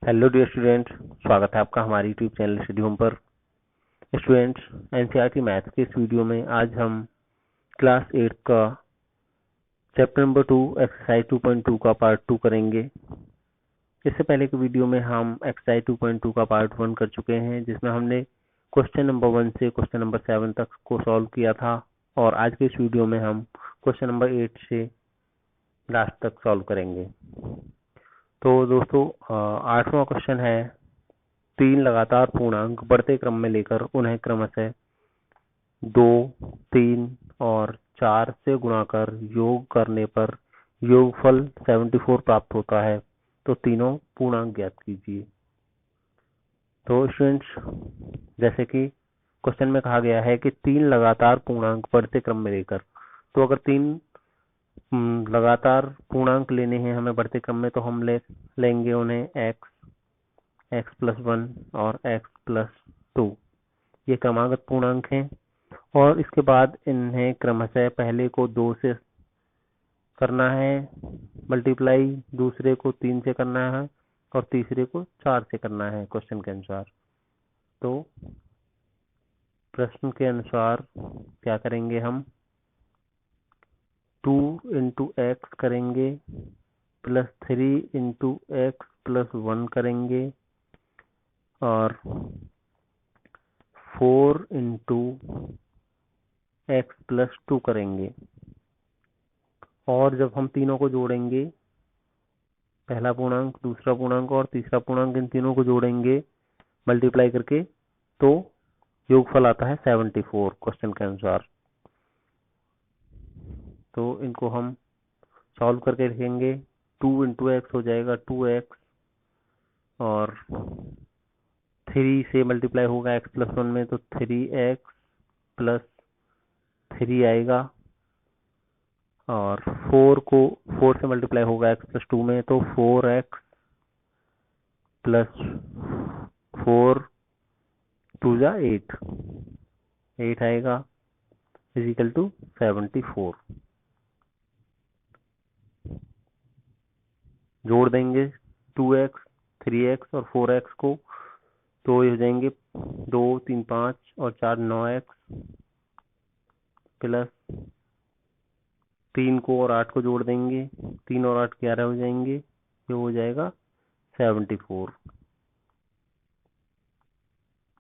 Hello dear students, स्वागत है आपका हमारी यूट्यूब चैनल स्टडी होम पर। स्टूडेंट्स, एनसीईआरटी मैथ्स के इस वीडियो में आज हम क्लास 8 का चैप्टर नंबर 2 एक्सरसाइज 2.2 का पार्ट 2 करेंगे। इससे पहले के वीडियो में हम एक्सरसाइज 2.2 का पार्ट 1 कर चुके हैं, जिसमें हमने क्वेश्चन नंबर 1 से क्वेश्चन नंबर 7 तक को सॉल्व किया था, और आज के इस वीडियो में हम क्वेश्चन नंबर 8 से लास्ट तक सॉल्व करेंगे। तो दोस्तों, 8वां क्वेश्चन है, 3 लगातार पूर्णांक बढ़ते क्रम में लेकर उन्हें क्रमशः 2, 3 और 4 से गुणा कर योग करने पर योगफल 74 प्राप्त होता है, तो तीनों पूर्णांक ज्ञात कीजिए। तो स्टूडेंट्स, जैसे कि क्वेश्चन में कहा गया है कि 3 लगातार पूर्णांक बढ़ते क्रम में लेकर, तो अगर 3 लगातार पूर्णांक लेने हैं हमें बढ़ते क्रम में, तो हम लेंगे उन्हें x+1 और x+2। ये क्रमागत पूर्णांक हैं, और इसके बाद इन्हें क्रमशः पहले को 2 से करना है मल्टीप्लाई, दूसरे को 3 से करना है और तीसरे को 4 से करना है क्वेश्चन के अनुसार। तो प्रश्न के अनुसार क्या करेंगे, हम 2 × x करेंगे, +3 × x+1 करेंगे, और 4 × x+2 करेंगे। और जब हम तीनों को जोड़ेंगे, पहला पूर्णांक, दूसरा पूर्णांक और तीसरा पूर्णांक, इन तीनों को जोड़ेंगे मल्टीप्लाई करके, तो योगफल आता है 74 क्वेश्चन के अनुसार। तो इनको हम सॉल्व करके लिखेंगे। 2 × x हो जाएगा 2x, और 3 से मल्टीप्लाई होगा x+1 में, तो 3x+3 आएगा, और 4 से मल्टीप्लाई होगा x+2 में, तो 4x+4 2 जा 8 आएगा, = 74। जोड़ देंगे 2x, 3x और 4x को, तो ये हो जाएंगे 2, 3, 5 और 4 9x, प्लस 3 को और 8 को जोड़ देंगे, 3 और 8 11 हो जाएंगे, ये हो जाएगा 74।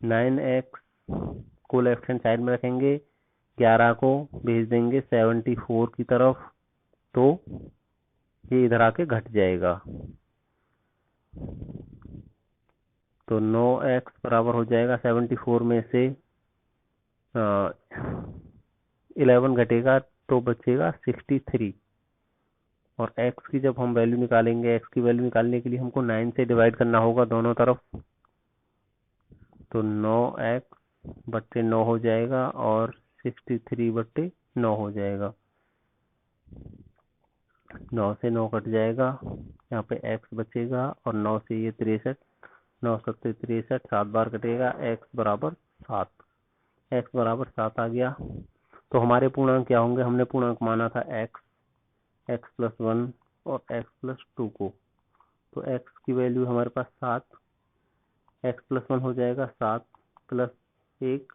9x को लेफ्ट हैंड साइड में रखेंगे, 11 को भेज देंगे 74 की तरफ, तो ये इधर आके घट जाएगा। तो 9x बराबर हो जाएगा 74 में से 11 घटेगा तो बचेगा 63, और x की जब हम वैल्यू निकालेंगे, x की वैल्यू निकालने के लिए हमको 9 से डिवाइड करना होगा दोनों तरफ, तो 9x/9 हो जाएगा और 63/9 हो जाएगा। 9 से 9 कट जाएगा, यहाँ पे x बचेगा, और 9 से ये 63, 9 7 63, 7 बार कटेगा, x बराबर 7, x बराबर 7 आ गया। तो हमारे पूर्णांक क्या होंगे, हमने पूर्णांक माना था x, x+1 और x+2 को, तो x की वैल्यू हमारे पास 7, x+1 हो जाएगा 7 + 1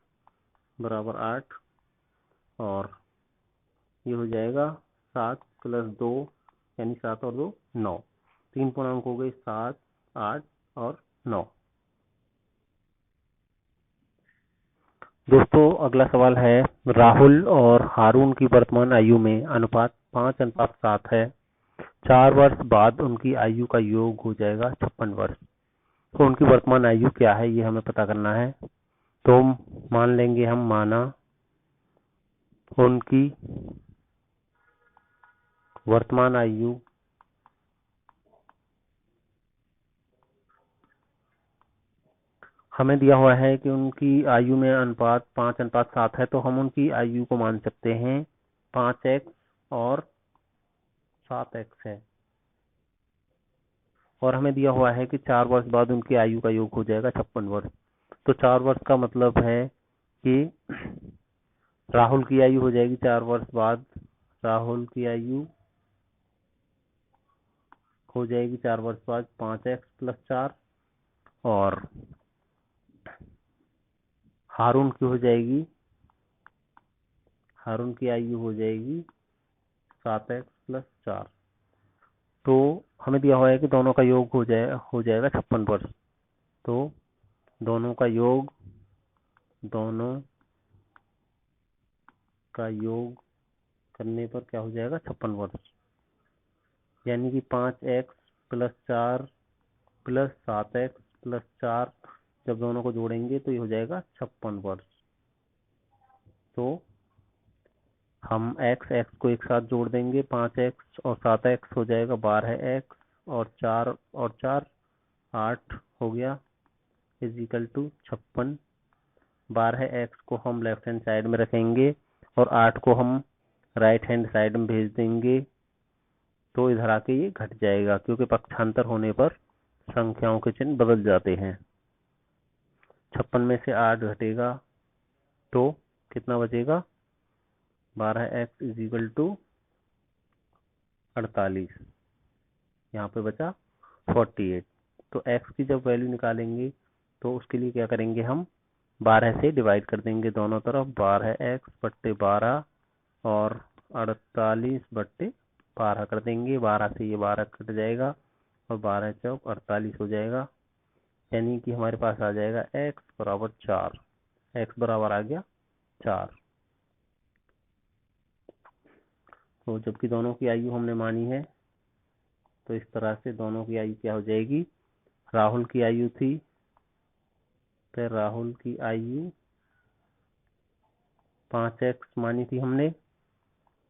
बराबर 8, और ये हो जाएगा 7 + 2 यानी 7 और 2 9, 3 पूर्णांक हो गए 7, 8 और 9। दोस्तों, अगला सवाल है, राहुल और हारून की वर्तमान आयु में अनुपात 5:7 है। 4 वर्ष बाद उनकी आयु का योग हो जाएगा 56 वर्ष। तो उनकी वर्तमान आयु क्या है, ये हमें पता करना है। तो मान लेंगे, हम माना उनकी वर्तमान आयु हमें दिया हुआ है कि उनकी आयु में अनुपात 5:7 है, तो हम उनकी आयु को मान सकते हैं 5x और 7x है, और हमें दिया हुआ है कि 4 वर्ष बाद उनकी आयु का योग हो जाएगा 56 वर्ष। तो 4 वर्ष का मतलब है कि राहुल की आयु हो जाएगी 4 वर्ष बाद, राहुल की आयु हो जाएगी 4 वर्ष बाद 5x + 4, और हारून की हो जाएगी, हारून की आयु हो जाएगी 7x + 4। तो हमें दिया हुआ है कि दोनों का योग हो जाएगा 56 वर्ष। तो दोनों का योग करने पर क्या हो जाएगा 56 वर्ष, यानी कि 5x + 4 + 7x + 4 जब दोनों को जोड़ेंगे तो ये हो जाएगा 56 वर्ष। तो हम x को एक साथ जोड़ देंगे, 5x और 7x हो जाएगा 12x और 4 और 4 8 हो गया = 56। 12x को हम लेफ्ट हैंड साइड में रखेंगे और 8 को हम राइट हैंड साइड में भेज देंगे, तो इधर आके ये घट जाएगा, क्योंकि पक्षांतर होने पर संख्याओं के चिन्ह बदल जाते हैं। 56 में से 8 घटेगा तो कितना बचेगा, 12x = 48, यहाँ पे बचा 48। तो x की जब वैल्यू निकालेंगे तो उसके लिए क्या करेंगे, हम 12 से डिवाइड कर देंगे दोनों तरफ, 12x/12 और 48/12 कर देंगे। 12 से ये 12 कट जाएगा और 12 चौक 48 हो जाएगा, यानी कि हमारे पास आ जाएगा x = 4। x बराबर आ गया 4। तो जबकि दोनों की आयु हमने मानी है, तो इस तरह से दोनों की आयु क्या हो जाएगी, राहुल की आयु थी, फिर राहुल की आयु 5x मानी थी हमने,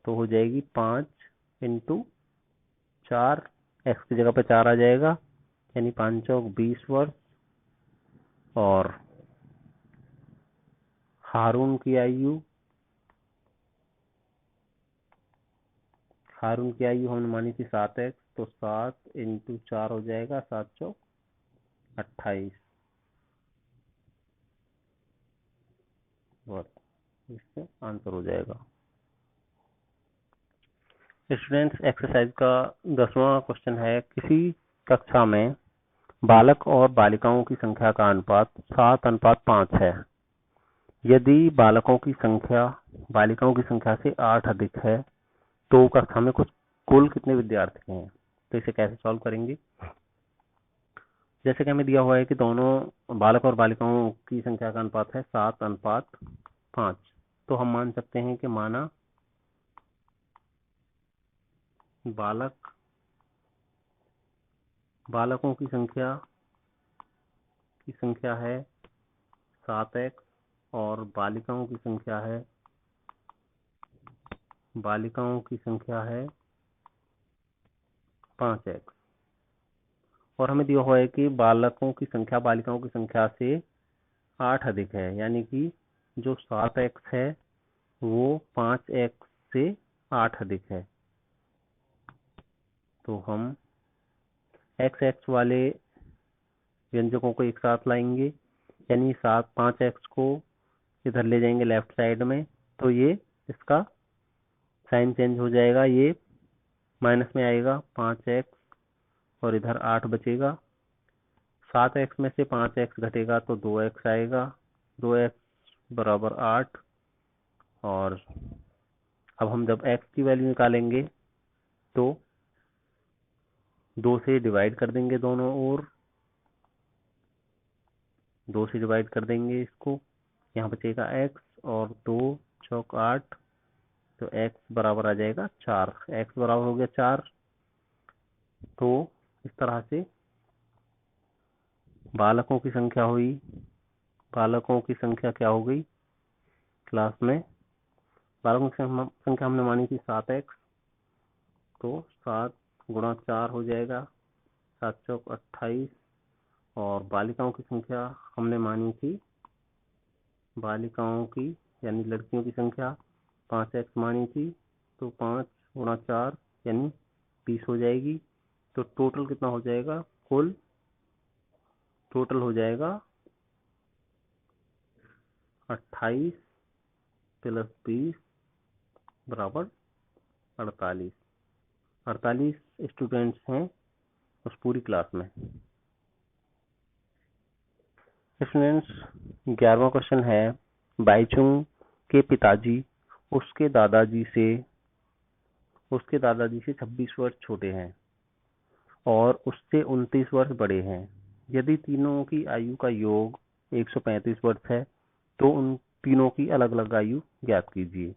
तो हो जाएगी 5 × 4, x की जगह पे 4 आ जाएगा, यानी 5 चौक 20 वर्ष। और हारून की आयु हमने मानी थी 7x, तो 7 × 4 हो जाएगा, 7 चौक 28 वर्ष। इसका आंसर हो जाएगा। स्टूडेंट्स, एक्सरसाइज का 10वां क्वेश्चन है, किसी कक्षा में बालक और बालिकाओं की संख्या का अनुपात 7:5 है। यदि बालकों की संख्या बालिकाओं की संख्या से 8 अधिक है तो कक्षा में कुल कितने विद्यार्थी हैं। तो इसे कैसे सॉल्व करेंगे। जैसे कि हमें दिया हुआ है कि दोनों बालक और बालिकाओं की संख्या का अनुपात है 7:5, तो हम मान सकते हैं कि माना बालकों की संख्या है 7x और बालिकाओं की संख्या है 5x। और हमें दिया हुआ है कि बालकों की संख्या बालिकाओं की संख्या से 8 अधिक है, यानी कि जो 7x है वो 5x से 8 अधिक है। तो हम x वाले व्यंजकों को एक साथ लाएंगे, यानी 5x को इधर ले जाएंगे लेफ्ट साइड में, तो ये इसका साइन चेंज हो जाएगा, ये माइनस में आएगा 5x और इधर 8 बचेगा। 7x में से 5x घटेगा तो 2x आएगा, 2x = 8। और अब हम जब x की वैल्यू निकालेंगे तो 2 से डिवाइड कर देंगे दोनों ओर, 2 से डिवाइड कर देंगे इसको, यहाँ बचेगा x और 2 चौक 8, तो x बराबर आ जाएगा 4। x बराबर हो गया 4। तो इस तरह से बालकों की संख्या क्या हो गई क्लास में। बालकों की संख्या हमने मानी थी 7x, तो 7 × 4 हो जाएगा, 7 चौक 28। और बालिकाओं की संख्या हमने मानी थी, यानी लड़कियों की संख्या 5x मानी थी, तो 5 × 4 यानी 20 हो जाएगी। तो टोटल कितना हो जाएगा, कुल टोटल हो जाएगा 28 + 20 = 48। 48 स्टूडेंट्स हैं उस पूरी क्लास में। स्टूडेंट्स 11वां क्वेश्चन है, बाईचुंग के पिताजी उसके दादाजी से 26 वर्ष छोटे हैं और उससे 29 वर्ष बड़े हैं। यदि तीनों की आयु का योग 135 वर्ष है तो उन तीनों की अलग अलग आयु ज्ञात कीजिए।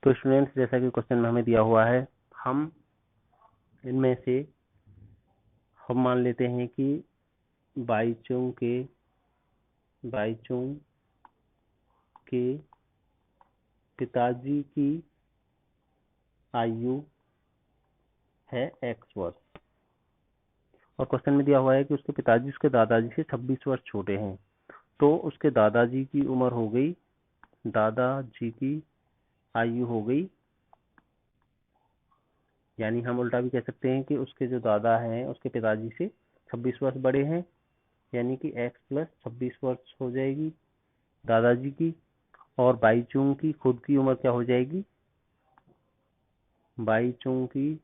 तो स्टूडेंट्स जैसा कि क्वेश्चन में हमें दिया हुआ है, हम इनमें से हम मान लेते हैं कि बाईचुंग के पिताजी की आयु है x वर्ष और क्वेश्चन में दिया हुआ है कि उसके पिताजी उसके दादाजी से 26 वर्ष छोटे हैं। तो उसके दादाजी की उम्र हो गई, दादाजी की आयु हो गई, यानी हम उल्टा भी कह सकते हैं कि उसके जो दादा हैं उसके पिताजी से 26 वर्ष बड़े हैं, यानी कि x प्लस 26 वर्ष हो जाएगी दादाजी की। और बाईचुंग की खुद की उम्र क्या हो जाएगी, बाईचुंग की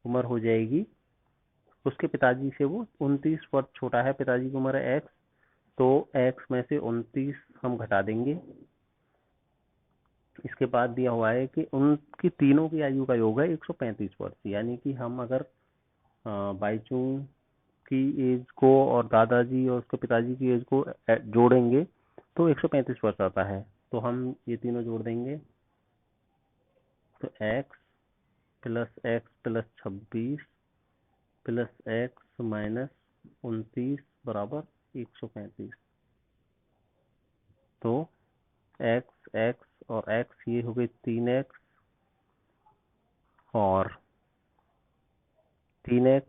उम्र हो जाएगी, उसके पिताजी से वो 29 वर्ष छोटा है, पिताजी की उम्र है x, तो x में से 29 हम घटा देंगे। इसके बाद दिया हुआ है कि उनकी तीनों की आयु का योग है 135 वर्ष, यानी कि हम अगर बाईचुंग की एज को और दादाजी और उसके पिताजी की एज को जोड़ेंगे तो 135 वर्ष आता है। तो हम ये तीनों जोड़ देंगे, तो x plus 26 plus x minus 29 बराबर 135। तो x और x ये हो गई 3x और 3x,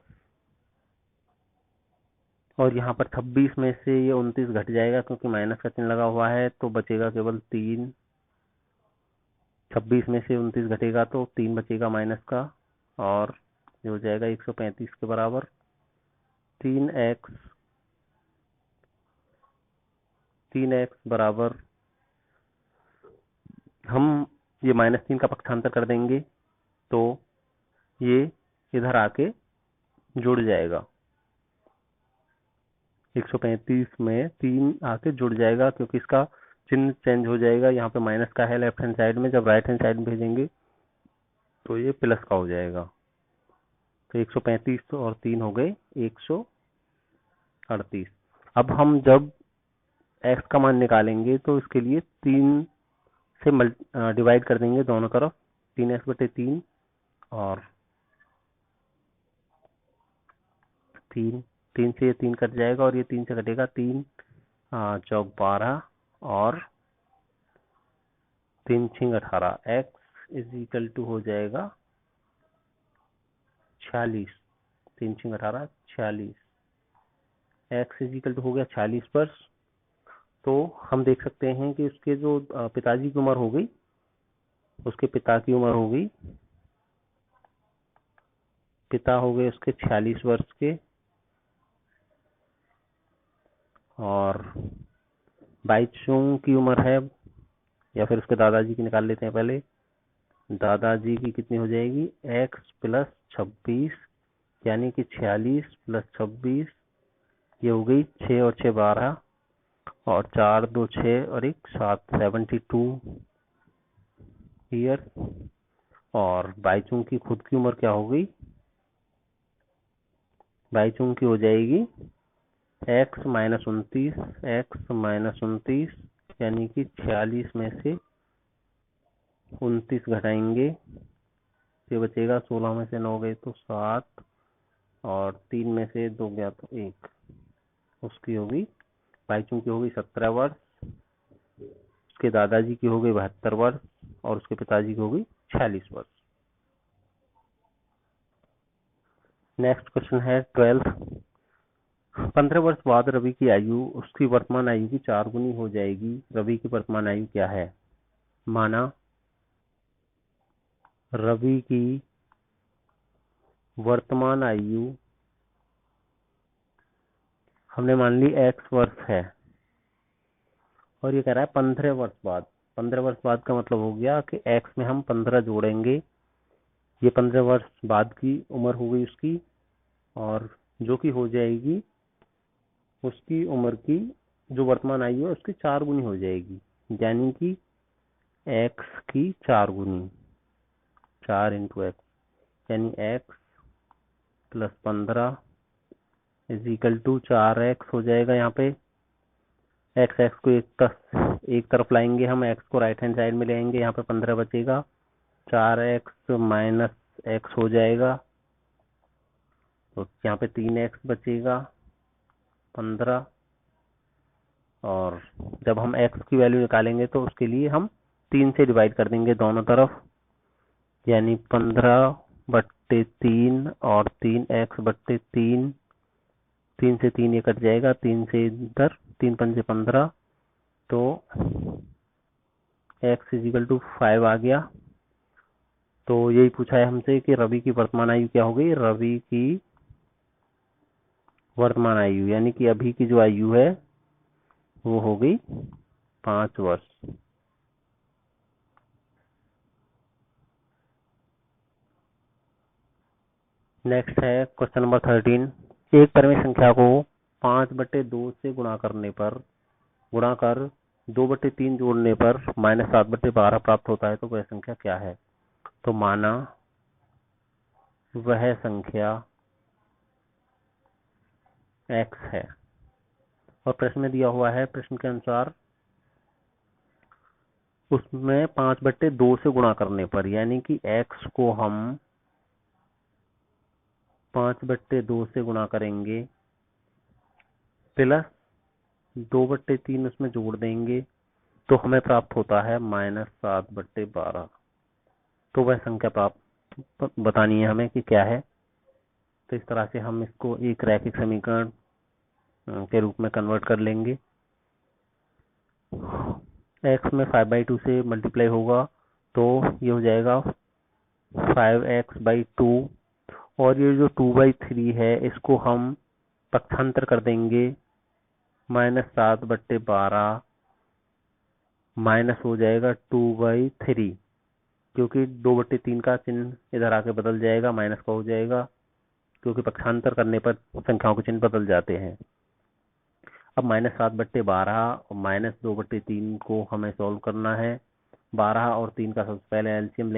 और यहाँ पर 26 में से ये 29 घट जाएगा क्योंकि माइनस का चिन्ह लगा हुआ है, तो बचेगा केवल 3। 26 में से 29 घटेगा तो 3 बचेगा माइनस का, और ये हो जाएगा 135 के बराबर। 3x बराबर, हम ये -3 का पक्षांतर कर देंगे तो ये इधर आके जुड़ जाएगा, 135 में 3 आके जुड़ जाएगा क्योंकि इसका चिन्ह चेंज हो जाएगा, यहाँ पे माइनस का है लेफ्ट हैंड साइड में, जब राइट हैंड साइड में भेजेंगे तो ये प्लस का हो जाएगा। तो 135 और 3 हो गए 138। अब हम जब x का मान निकालेंगे तो इसके लिए 3 से डिवाइड कर देंगे दोनों तरफ, 3x/3 और 3 से ये 3 कट जाएगा और ये 3 से कटेगा, 3 चौक 12 और 3 छिंग 18। x इज इक्वल टू हो जाएगा 46, 3 छिंग 18 46, x इज इक्वल टू हो गया 46 वर्ष। तो हम देख सकते हैं कि उसके जो पिताजी की उम्र हो गई, उसके पिता की उम्र हो गई, पिता हो गए उसके 46 वर्ष के, और बाईचुंग की उम्र है, या फिर उसके दादाजी की निकाल लेते हैं पहले, दादाजी की कितनी हो जाएगी, x प्लस 26, यानी कि 46 प्लस 26, ये हो गई 6 और 6 12 और 4 2 6 और 1 7, 72 ईयर। और बाईचुंग की खुद की उम्र क्या हो गई, बाईचुंग की हो जाएगी x माइनस 29, यानी कि 46 में से 29 घटाएंगे, ये बचेगा 16 में से 9 गए तो 7 और 3 में से 2 गया तो 1, उसकी होगी, बाईचुंग की होगी 17 वर्ष, उसके दादाजी की हो गई 72 वर्ष और उसके पिताजी की हो गई 46 वर्ष। नेक्स्ट क्वेश्चन है 12th। 15 वर्ष बाद रवि की आयु उसकी वर्तमान आयु की 4 गुनी हो जाएगी, रवि की वर्तमान आयु क्या है। माना रवि की वर्तमान आयु हमने मान ली x वर्ष है और ये कह रहा है 15 वर्ष बाद। 15 वर्ष बाद का मतलब हो गया कि x में हम 15 जोड़ेंगे, ये 15 वर्ष बाद की उम्र हो गई उसकी, और जो कि हो जाएगी उसकी उम्र की जो वर्तमान आयु है उसकी 4 गुनी हो जाएगी, यानी कि x की 4 गुनी, 4 इंटू एक्स, यानी x plus 15 is equal to 4x हो जाएगा। यहाँ पे x को एक तरफ लाएंगे, हम x को राइट हैंड साइड में ले आएंगे, यहाँ पे 15 बचेगा, 4x माइनस x हो जाएगा, तो यहाँ पे 3x बचेगा 15, और जब हम x की वैल्यू निकालेंगे तो उसके लिए हम 3 से डिवाइड कर देंगे दोनों तरफ, यानी 15/3 और 3x/3, 3 से 3 ये कट जाएगा, 3 से इधर 3 पंजे 15, तो x इज इक्वल टू 5 आ गया। तो यही पूछा है हमसे कि रवि की वर्तमान आयु क्या हो गई। रवि की वर्तमान आयु यानी कि अभी की जो आयु है वो हो गई 5 वर्ष। नेक्स्ट है क्वेश्चन नंबर 13। एक परिमेय संख्या को 5/2 से गुणा कर 2/3 जोड़ने पर -7/12 प्राप्त होता है, तो वह संख्या क्या है। तो माना वह संख्या x है और प्रश्न में दिया हुआ है, प्रश्न के अनुसार उसमें 5/2 से गुणा करने पर, यानी कि x को हम 5/2 से गुणा करेंगे प्लस 2/3 उसमें जोड़ देंगे, तो हमें प्राप्त होता है -7/12। तो वह संख्या प्राप्त बतानी है हमें कि क्या है। तो इस तरह से हम इसको एक रैखिक समीकरण के रूप में कन्वर्ट कर लेंगे। x में 5/2 से मल्टीप्लाई होगा तो ये हो जाएगा 5x/2, और ये जो 2/3 है इसको हम पक्षांतर कर देंगे, -7/12 माइनस हो जाएगा 2/3, क्योंकि 2/3 का चिन्ह इधर आके बदल जाएगा, माइनस का हो जाएगा, क्योंकि पक्षांतर करने पर संख्याओं के चिन्ह बदल जाते हैं। अब -7/12 और -2/3 को हमें सॉल्व करना है। 12 और 3 का सबसे पहले एलसीएम लेंगे।